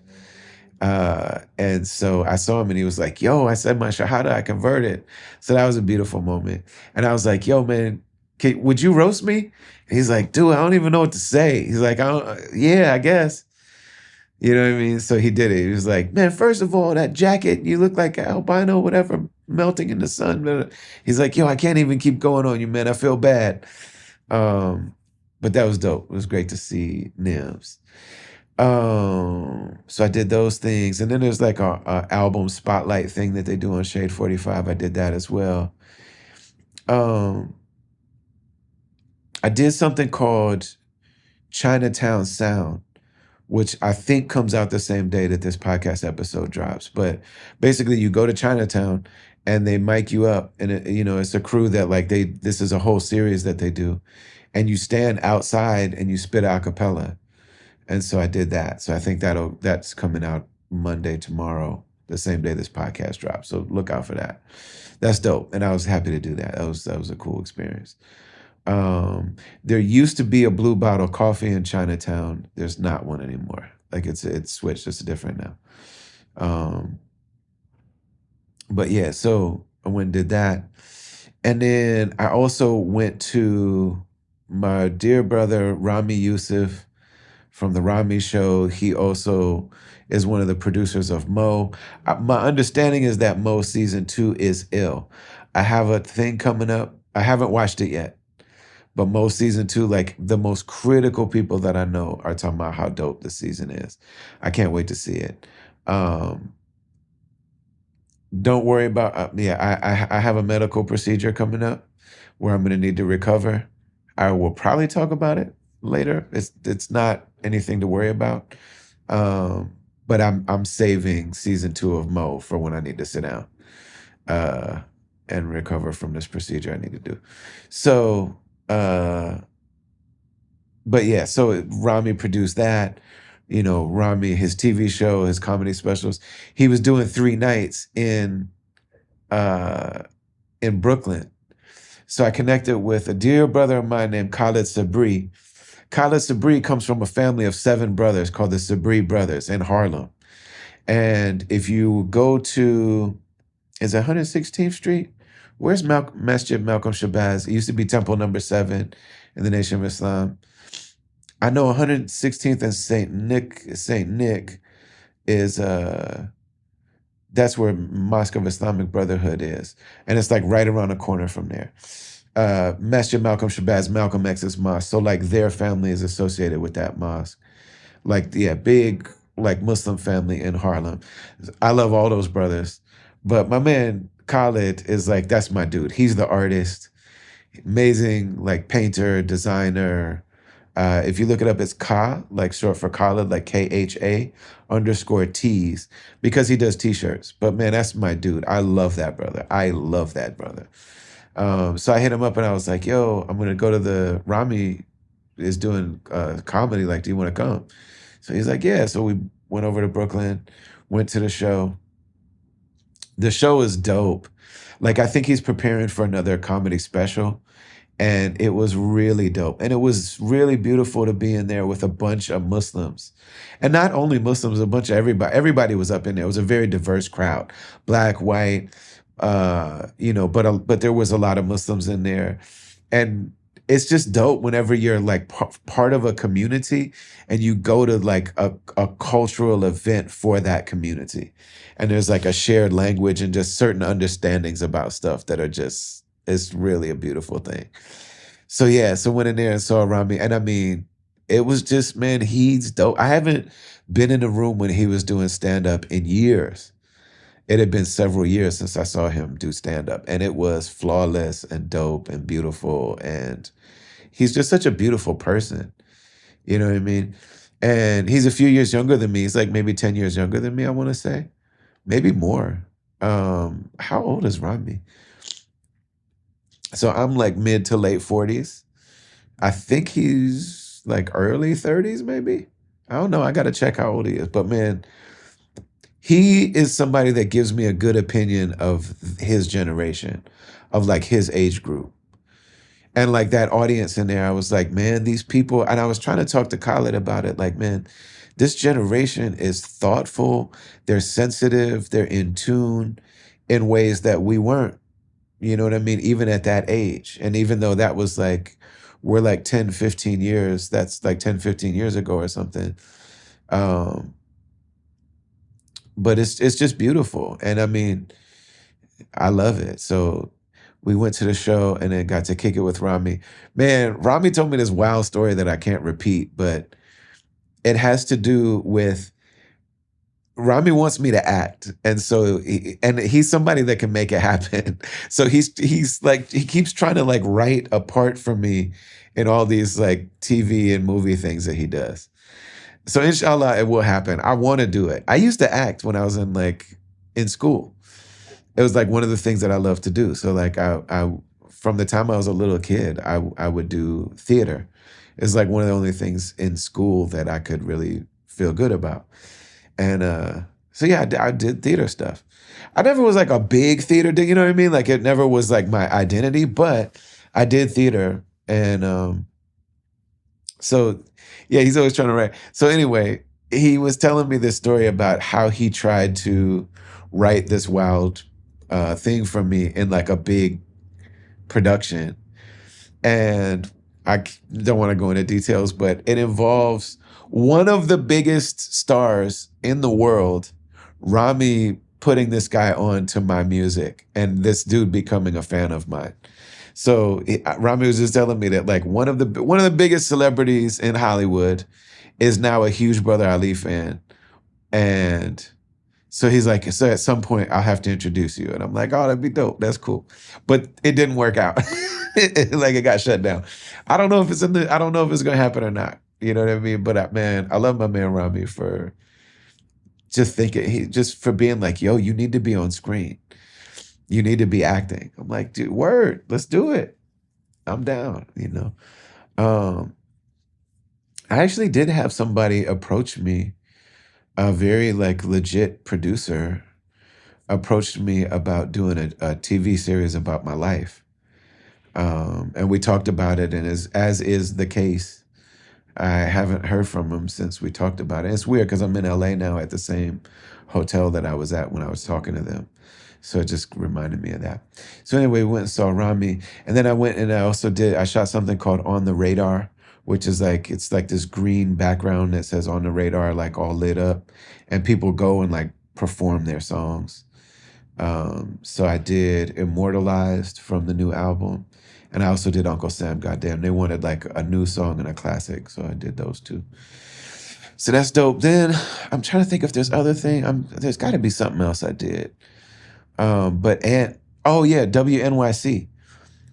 And so I saw him and he was like, yo, I said my Shahada, I converted. So that was a beautiful moment. And I was like, yo, man, would you roast me? And he's like, dude, I don't even know what to say. He's like, yeah, I guess. You know what I mean? So he did it. He was like, man, first of all, that jacket, you look like an albino, whatever, melting in the sun. He's like, yo, I can't even keep going on you, man. I feel bad. Um, but that was dope. It was great to see Nims. So I did those things. And then there's like a album spotlight thing that they do on Shade 45. I did that as well. Um, I did something called Chinatown Sound, which I think comes out the same day that this podcast episode drops. But basically, you go to Chinatown and they mic you up, and it's a crew that like this is a whole series that they do, and you stand outside and you spit a cappella. And so I did that. So I think that's coming out Monday, tomorrow, the same day this podcast drops. So look out for that. That's dope, and I was happy to do that. That was a cool experience. There used to be a Blue Bottle Coffee in Chinatown. There's not one anymore. Like it's switched. It's different now. Um, but yeah, so I went and did that. And then I also went to my dear brother, Rami Youssef from the Rami Show. He also is one of the producers of Mo. My understanding is that Mo season 2 is ill. I have a thing coming up. I haven't watched it yet. But Mo season 2, like the most critical people that I know are talking about how dope the season is. I can't wait to see it. Um, don't worry about, I have a medical procedure coming up where I'm going to need to recover. I will probably talk about it later. It's not anything to worry about. But I'm saving season 2 of Mo for when I need to sit down uh, and recover from this procedure I need to do. So, but yeah, so Rami produced that. Rami, his TV show, his comedy specials. He was doing 3 nights uh, in Brooklyn. So I connected with a dear brother of mine named Khalid Sabri. Khalid Sabri comes from a family of 7 brothers called the Sabri brothers in Harlem. And if you go to, is it 116th Street? Where's Masjid Malcolm Shabazz? It used to be Temple number 7 in the Nation of Islam. I know 116th and Saint Nick is that's where Mosque of Islamic Brotherhood is. And it's like right around the corner from there. Masjid Malcolm Shabazz, Malcolm X's mosque. So like their family is associated with that mosque. Like, yeah, big like Muslim family in Harlem. I love all those brothers. But my man Khalid is like, that's my dude. He's the artist. Amazing, like painter, designer. If you look it up, it's Ka, like short for Khalid, like KHA_T's, because he does t-shirts. But man, that's my dude. I love that brother. I love that brother. So I hit him up and I was like, yo, I'm gonna go to the Rami is doing comedy. Like, do you want to come? So he's like, yeah. So we went over to Brooklyn, went to the show. The show is dope. Like, I think he's preparing for another comedy special. And it was really dope. And it was really beautiful to be in there with a bunch of Muslims. And not only Muslims, a bunch of everybody. Everybody was up in there. It was a very diverse crowd. Black, white, but there was a lot of Muslims in there. And it's just dope whenever you're like part of a community and you go to like a cultural event for that community. And there's like a shared language and just certain understandings about stuff that are just, it's really a beautiful thing. So yeah, so went in there and saw Rami. And I mean, it was just, man, he's dope. I haven't been in a room when he was doing stand-up in years. It had been several years since I saw him do stand-up. And it was flawless and dope and beautiful. And he's just such a beautiful person. You know what I mean? And he's a few years younger than me. He's like maybe 10 years younger than me, I want to say. Maybe more. How old is Rami? So I'm like mid to late 40s. I think he's like early 30s, maybe. I don't know. I got to check how old he is. But man, he is somebody that gives me a good opinion of his generation, of like his age group. And like that audience in there, I was like, man, these people, and I was trying to talk to Khaled about it. Like, man, this generation is thoughtful, they're sensitive, they're in tune in ways that we weren't, you know what I mean? Even at that age. And even though that was like, we're like 10, 15 years, that's like 10, 15 years ago or something. Um, but it's just beautiful. And I mean, I love it. So we went to the show and then got to kick it with Rami. Man, Rami told me this wild story that I can't repeat, but it has to do with Rami wants me to act. And so and he's somebody that can make it happen. So he's like he keeps trying to like write a part for me in all these like TV and movie things that he does. So inshallah it will happen. I want to do it. I used to act when I was in school. It was like one of the things that I love to do. So like I from the time I was a little kid, I would do theater. It's like one of the only things in school that I could really feel good about. And so yeah, I did theater stuff. I never was like a big theater, you know what I mean? Like it never was like my identity, but I did theater. And so yeah, he's always trying to write. So anyway, he was telling me this story about how he tried to write this wild thing for me in like a big production. And don't want to go into details, but it involves one of the biggest stars in the world, Rami, putting this guy on to my music and this dude becoming a fan of mine. So Rami was just telling me that like one of the biggest celebrities in Hollywood is now a huge Brother Ali fan. And so he's like, so at some point I'll have to introduce you. And I'm like, oh, that'd be dope. That's cool. But it didn't work out. Like it got shut down. I don't know if it's gonna happen or not. You know what I mean? But man, I love my man Rami for just thinking, just for being like, yo, you need to be on screen. You need to be acting. I'm like, dude, word, let's do it. I'm down, you know. Um, I actually did have somebody approach me, a very like legit producer approached me about doing a TV series about my life. And we talked about it, and as is the case, I haven't heard from him since we talked about it. It's weird because I'm in LA now at the same hotel that I was at when I was talking to them. So it just reminded me of that. So anyway, we went and saw Rami. And then I went and I shot something called On the Radar, which is like, it's like this green background that says On the Radar, like all lit up. And people go and like perform their songs. So I did Immortalized from the new album. And I also did Uncle Sam, goddamn. They wanted like a new song and a classic. So I did those two. So that's dope. Then I'm trying to think if there's other thing. There's got to be something else I did. Oh yeah, WNYC.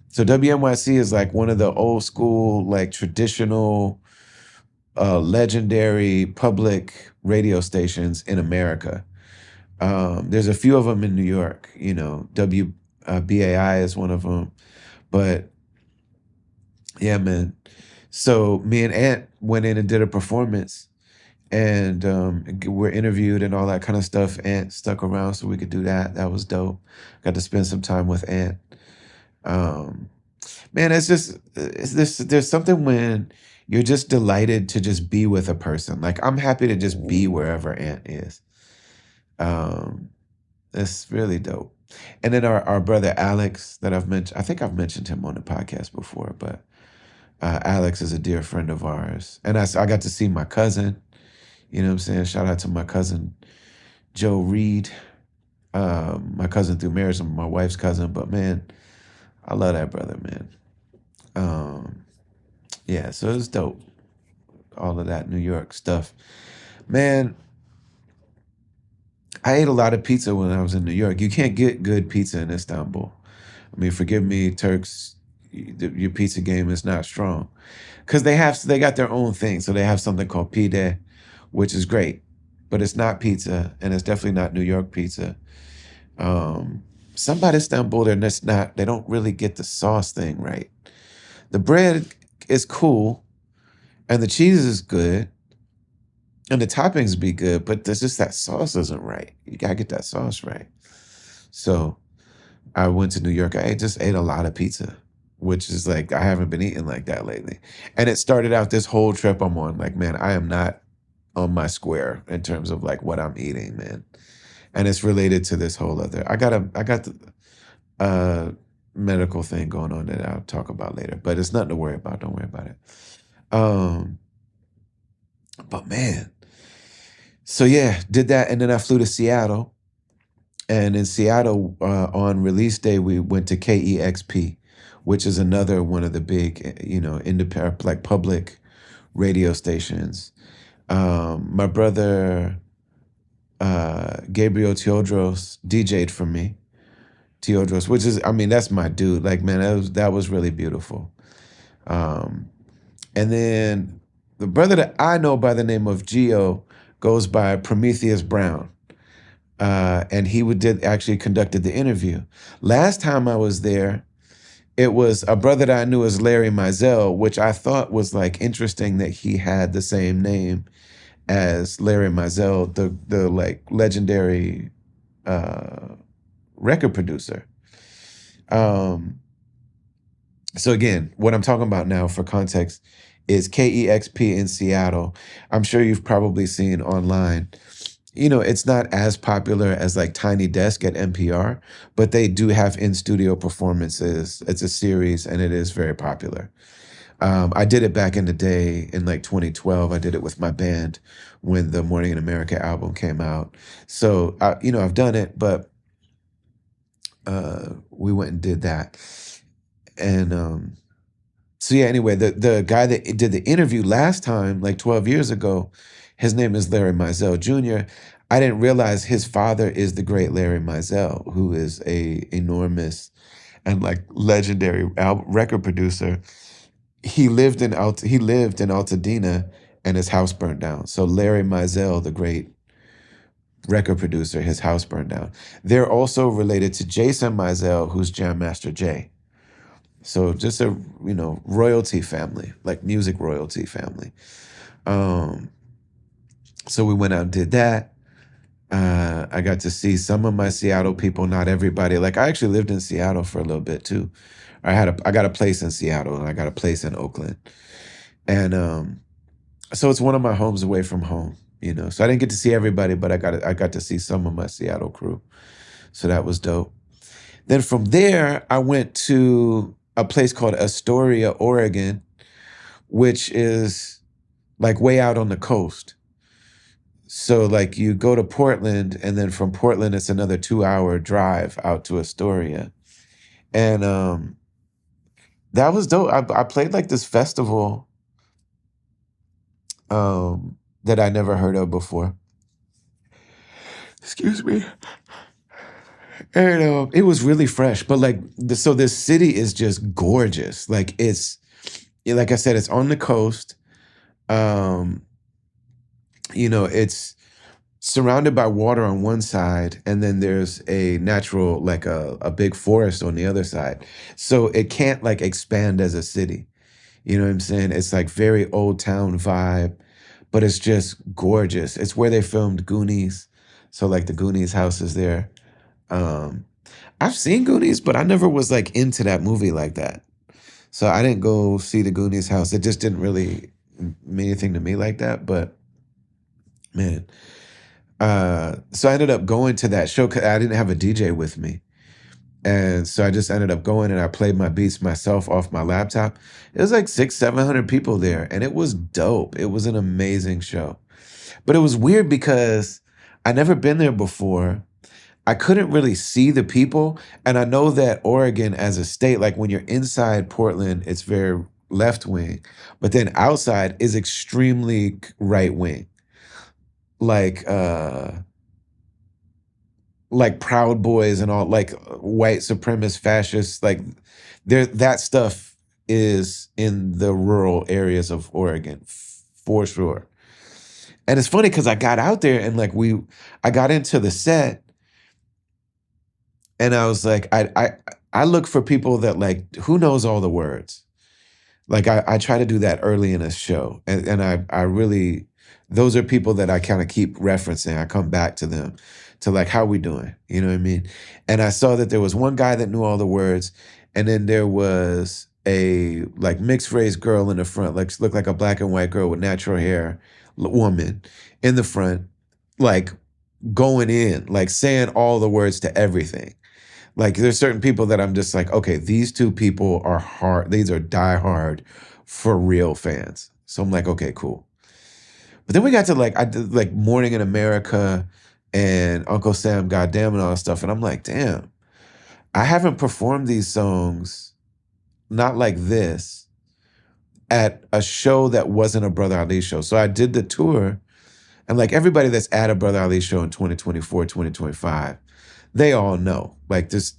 So WNYC is like one of the old school, like traditional, legendary public radio stations in America. There's a few of them in New York. You know, BAI is one of them. But yeah, man. So me and Ant went in and did a performance, and we're interviewed and all that kind of stuff. Ant stuck around so we could do that. That was dope. Got to spend some time with Ant. Um, Man, it's this. There's something when you're just delighted to just be with a person. Like I'm happy to just be wherever Ant is. Um, it's really dope. And then our brother Alex that I've mentioned. I think I've mentioned him on the podcast before, but Alex is a dear friend of ours, and I got to see my cousin. You know what I'm saying? Shout out to my cousin Joe Reed, my cousin through marriage, and my wife's cousin. But man, I love that brother, man. Um, yeah, so it's dope. All of that New York stuff, man. I ate a lot of pizza when I was in New York. You can't get good pizza in Istanbul. I mean, forgive me, Turks. Your pizza game is not strong because they got their own thing. So they have something called pide, which is great, but it's not pizza, and it's definitely not New York pizza. Some about Istanbul, they don't really get the sauce thing right. The bread is cool, and the cheese is good, and the toppings be good, but there's just that sauce isn't right. You gotta get that sauce right. So I went to New York. I just ate a lot of pizza, which is like I haven't been eating like that lately. And it started out this whole trip I'm on, like, man, I am not on my square in terms of like what I'm eating, man. And it's related to this whole other. I got the medical thing going on that I'll talk about later, but it's nothing to worry about. Don't worry about it. Um, but man, so yeah, did that, and then I flew to Seattle, and in Seattle on release day we went to KEXP, which is another one of the big, independent like public radio stations. My brother Gabriel Teodros DJ'd for me. Teodros, which is, I mean, that's my dude. Like, man, that was really beautiful. Um, and then the brother that I know by the name of Geo goes by Prometheus Brown. And he did actually conducted the interview. Last time I was there, it was a brother that I knew as Larry Mizell, which I thought was like interesting that he had the same name as Larry Mizell, the like legendary record producer. Um, so again, what I'm talking about now for context is KEXP in Seattle. I'm sure you've probably seen online. It's not as popular as like Tiny Desk at NPR, but they do have in-studio performances. It's a series and it is very popular. I did it back in the day in like 2012. I did it with my band when the Morning in America album came out. So, I've done it, but we went and did that. And so yeah, anyway, the guy that did the interview last time, like 12 years ago, his name is Larry Mizell Jr. I didn't realize his father is the great Larry Mizell, who is a enormous and like legendary record producer. He lived in Altadena and his house burned down. So Larry Mizell, the great record producer, his house burned down. They're also related to Jason Mizell, who's Jam Master Jay. So just a royalty family, like music royalty family. Um, so we went out and did that. I got to see some of my Seattle people, not everybody. Like I actually lived in Seattle for a little bit too. I got a place in Seattle and I got a place in Oakland. And so it's one of my homes away from home, So I didn't get to see everybody, but I got to see some of my Seattle crew. So that was dope. Then from there, I went to a place called Astoria, Oregon, which is like way out on the coast. So like you go to Portland and then from Portland, it's another 2-hour drive out to Astoria. And that was dope. I played like this festival that I never heard of before. Excuse me. And it was really fresh, but like, so this city is just gorgeous. Like like I said, it's on the coast. Um, it's surrounded by water on one side, and then there's a natural, like a big forest on the other side. So it can't like expand as a city. You know what I'm saying? It's like very old town vibe, but it's just gorgeous. It's where they filmed Goonies. So like the Goonies house is there. Um, I've seen Goonies, but I never was like into that movie like that. So I didn't go see the Goonies house. It just didn't really mean anything to me like that. But man, so I ended up going to that show 'cause I didn't have a DJ with me. And so I just ended up going and I played my beats myself off my laptop. It was like 700 people there and it was dope. It was an amazing show. But it was weird because I never been there before. I couldn't really see the people. And I know that Oregon as a state, like when you're inside Portland, it's very left wing, but then outside is extremely right wing. Like like Proud Boys and all, like white supremacist fascists, like there that stuff is in the rural areas of Oregon for sure. And it's funny because I got out there and like I got into the set and I was like, I look for people that like who knows all the words. Like I try to do that early in a show, and I really those are people that I kind of keep referencing. I come back to them to like how we doing, you know what I mean? And I saw that there was one guy that knew all the words, and then there was a like mixed race girl in the front, like look like a black and white girl with natural hair, woman in the front, like going in, like saying all the words to everything. Like there's certain people that I'm just like, okay, these two people are hard. These are diehard for real fans. So I'm like, okay, cool. But then we got to like I did like Morning in America and Uncle Sam Goddamn and all that stuff. And I'm like, damn, I haven't performed these songs not like this at a show that wasn't a Brother Ali show. So I did the tour, and like everybody that's at a Brother Ali show in 2024, 2025, they all know. Like this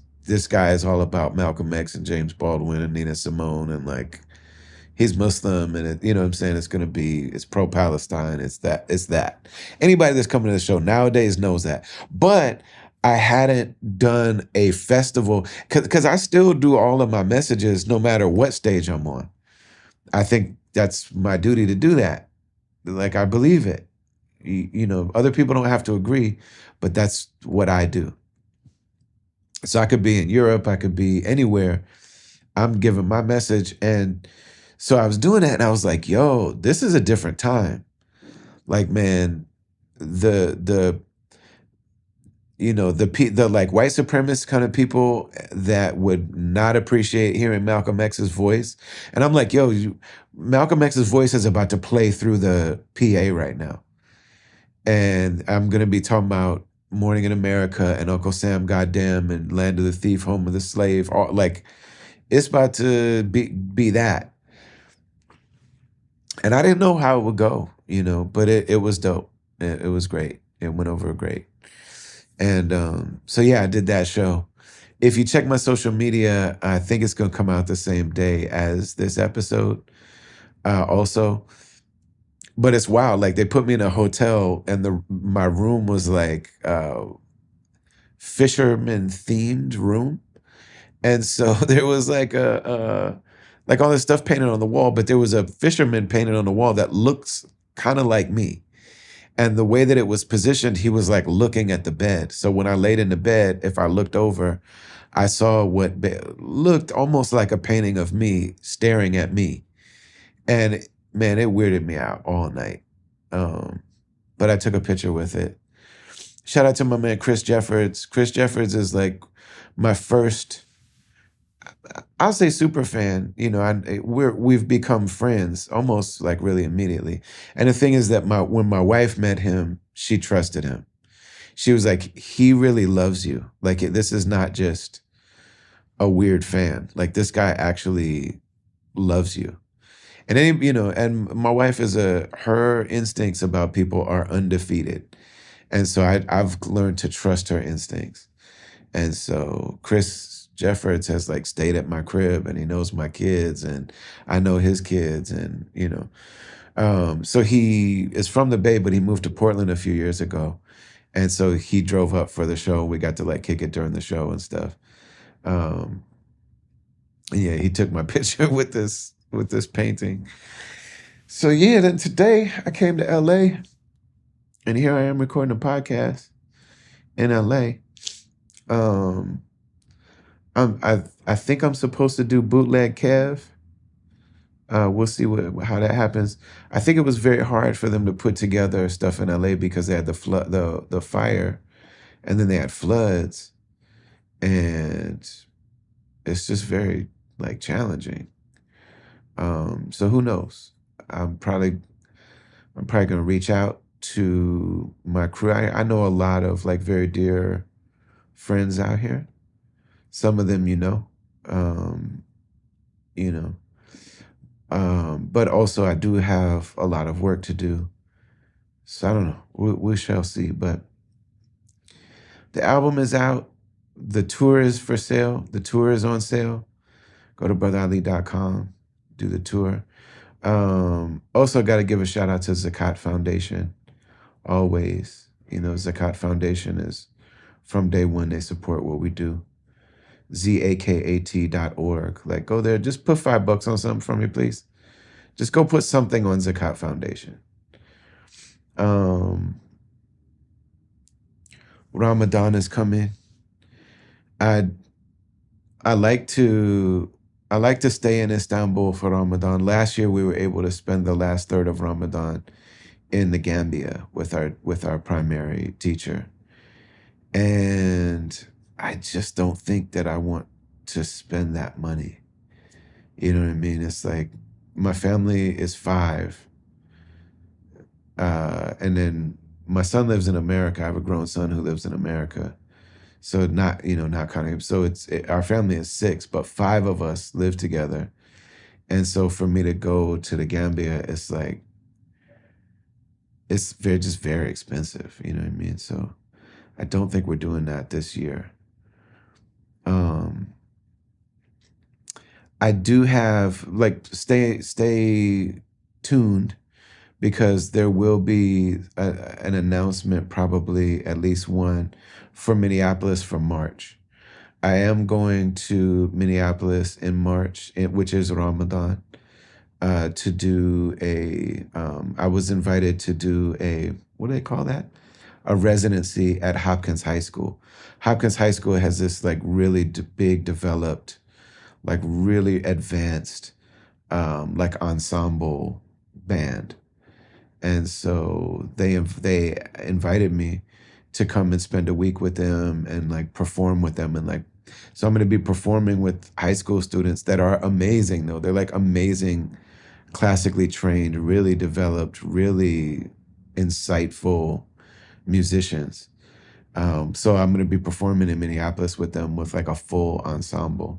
guy is all about Malcolm X and James Baldwin and Nina Simone, and like he's Muslim, and you know what I'm saying, it's pro-Palestine, it's that. Anybody that's coming to the show nowadays knows that. But I hadn't done a festival because I still do all of my messages no matter what stage I'm on. I think that's my duty to do that. Like I believe it. You know, other people don't have to agree, but that's what I do. So I could be in Europe, I could be anywhere. I'm giving my message. And so I was doing that and I was like, yo, this is a different time. Like, man, the the like white supremacist kind of people that would not appreciate hearing Malcolm X's voice. And I'm like, yo, Malcolm X's voice is about to play through the PA right now. And I'm gonna be talking about Morning in America and Uncle Sam Goddamn and Land of the Thief, Home of the Slave. All, like it's about to be that. And I didn't know how it would go, you know, but it was dope. It was great. It went over great. And so yeah, I did that show. If you check my social media, I think it's gonna come out the same day as this episode. Also, but it's wild. Like they put me in a hotel, and the my room was like fisherman themed room, and so there was like like all this stuff painted on the wall, but there was a fisherman painted on the wall that looks kind of like me. And the way that it was positioned, he was like looking at the bed. So when I laid in the bed, if I looked over, I saw what looked almost like a painting of me staring at me. And man, it weirded me out all night. Um, but I took a picture with it. Shout out to my man Chris Jeffords. Chris Jeffords is like my first, I'll say super fan. You know, we've become friends almost like really immediately. And the thing is that when my wife met him, she trusted him. She was like, he really loves you. Like this is not just a weird fan. Like this guy actually loves you. And you know, and my wife her instincts about people are undefeated. And so I've learned to trust her instincts. And so Chris Jeffords has like stayed at my crib, and he knows my kids, and I know his kids, and you know. So he is from the Bay, but he moved to Portland a few years ago. And so he drove up for the show. We got to like kick it during the show and stuff. Um, yeah, he took my picture with this painting. So yeah, then today I came to LA, and here I am recording a podcast in LA. Um, I think I'm supposed to do bootleg Kev. We'll see how that happens. I think it was very hard for them to put together stuff in LA because they had the flood, the fire, and then they had floods, and it's just very like challenging. So who knows? I'm probably gonna reach out to my crew. I know a lot of like very dear friends out here. Some of them, um, you know. But also I do have a lot of work to do. So I don't know. We shall see. But the album is out. The tour is for sale. The tour is on sale. Go to brotherali.com. Do the tour. Also got to give a shout out to Zakat Foundation. Always. You know, Zakat Foundation is from day one, they support what we do. zakat.org. Like go there. Just put $5 on something for me, please. Just go put something on Zakat Foundation. Ramadan is coming. I I like to I like to stay in Istanbul for Ramadan. Last year we were able to spend the last third of Ramadan in the Gambia with our primary teacher. And I just don't think that I want to spend that money. You know what I mean? It's like my family is five. And then my son lives in America. I have a grown son who lives in America. So not, not counting him. So our family is six, but five of us live together. And so for me to go to the Gambia, it's like, it's very expensive. You know what I mean? So I don't think we're doing that this year. Um, I do have like stay tuned because there will be an announcement, probably at least one, for Minneapolis for March. I am going to Minneapolis in March, which is Ramadan, to do I was invited to do what do they call that? A residency at Hopkins High School. Hopkins High School has this like really big developed, like really advanced, like ensemble band. And so they invited me to come and spend a week with them and like perform with them, and like, so I'm going to be performing with high school students that are amazing though. They're like amazing, classically trained, really developed, really insightful musicians. So I'm going to be performing in Minneapolis with them with like a full ensemble.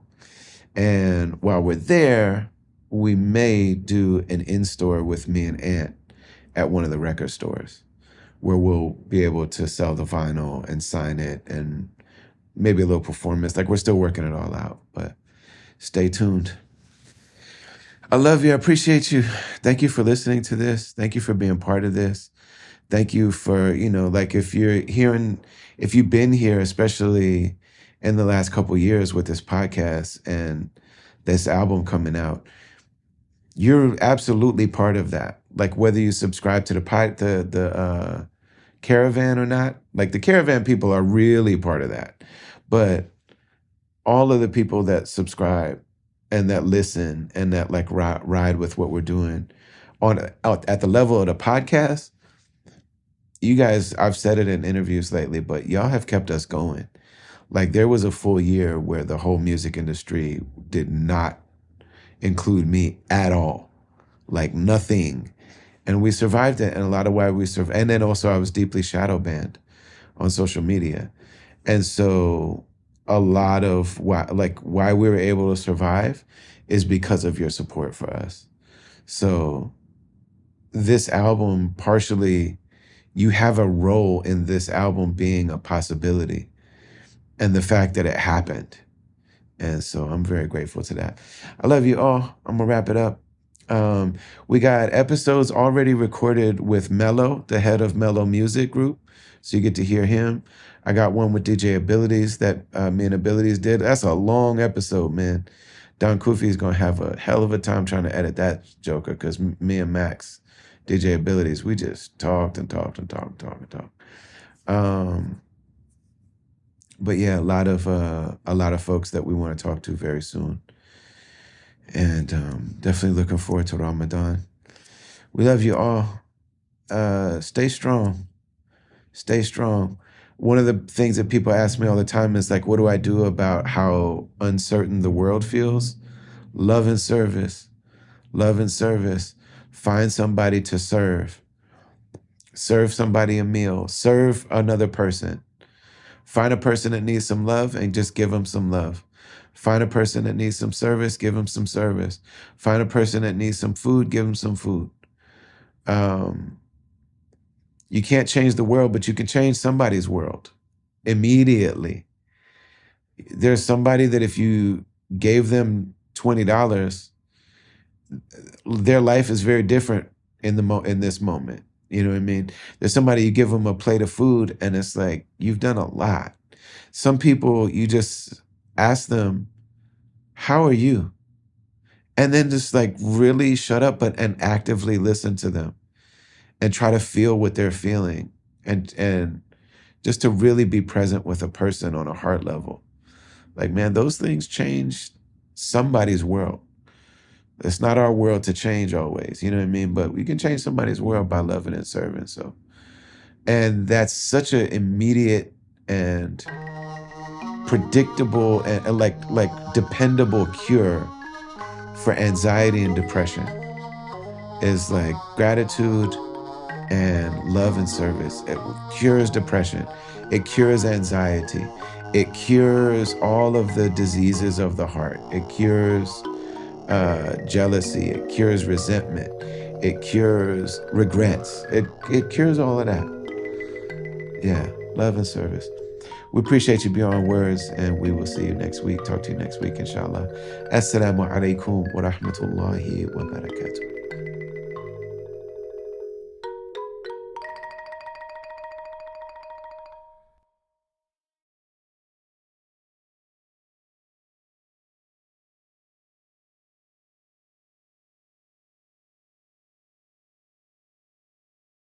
And while we're there, we may do an in-store with me and Aunt at one of the record stores where we'll be able to sell the vinyl and sign it and maybe a little performance. Like we're still working it all out, but stay tuned. I love you. I appreciate you. Thank you for listening to this. Thank you for being part of this. Thank you for, like if you've been here, especially in the last couple of years with this podcast and this album coming out, you're absolutely part of that. Like whether you subscribe to the Caravan or not, like the Caravan people are really part of that. But all of the people that subscribe and that listen and that like ride with what we're doing at the level of the podcast, you guys, I've said it in interviews lately, but y'all have kept us going. Like there was a full year where the whole music industry did not include me at all, like nothing. And we survived it. And a lot of why we survived. And then also I was deeply shadow banned on social media. And so a lot of why we were able to survive is because of your support for us. So this album, partially, you have a role in this album being a possibility and the fact that it happened. And so I'm very grateful to that. I love you all. I'm gonna wrap it up. We got episodes already recorded with Mello, the head of Mello Music Group. So you get to hear him. I got one with DJ Abilities that me and Abilities did. That's a long episode, man. Don Kufi is gonna have a hell of a time trying to edit that joker because me and Max, DJ Abilities, we just talked and talked and talked and talked and talked. But yeah, a lot of folks that we want to talk to very soon. And definitely looking forward to Ramadan. We love you all. Stay strong. Stay strong. One of the things that people ask me all the time is like, what do I do about how uncertain the world feels? Love and service. Love and service. Find somebody to serve. Serve somebody a meal. Serve another person. Find a person that needs some love and just give them some love. Find a person that needs some service, give them some service. Find a person that needs some food, give them some food. You can't change the world, but you can change somebody's world immediately. There's somebody that if you gave them $20, their life is very different in this moment. You know what I mean? There's somebody, you give them a plate of food and it's like, you've done a lot. Some people, you just ask them, how are you? And then just like really shut up and actively listen to them and try to feel what they're feeling and just to really be present with a person on a heart level. Like, man, those things change somebody's world. It's not our world to change always, you know what I mean? But we can change somebody's world by loving and serving. So, and that's such an immediate and predictable and like dependable cure for anxiety and depression is like gratitude and love and service. It cures depression. It cures anxiety. It cures all of the diseases of the heart. It cures jealousy. It cures resentment. It cures regrets. It cures all of that. Yeah, love and service. We appreciate you beyond words, and we will see you next week. Talk to you next week, inshallah. Assalamu alaikum wa rahmatullahi wa barakatuh.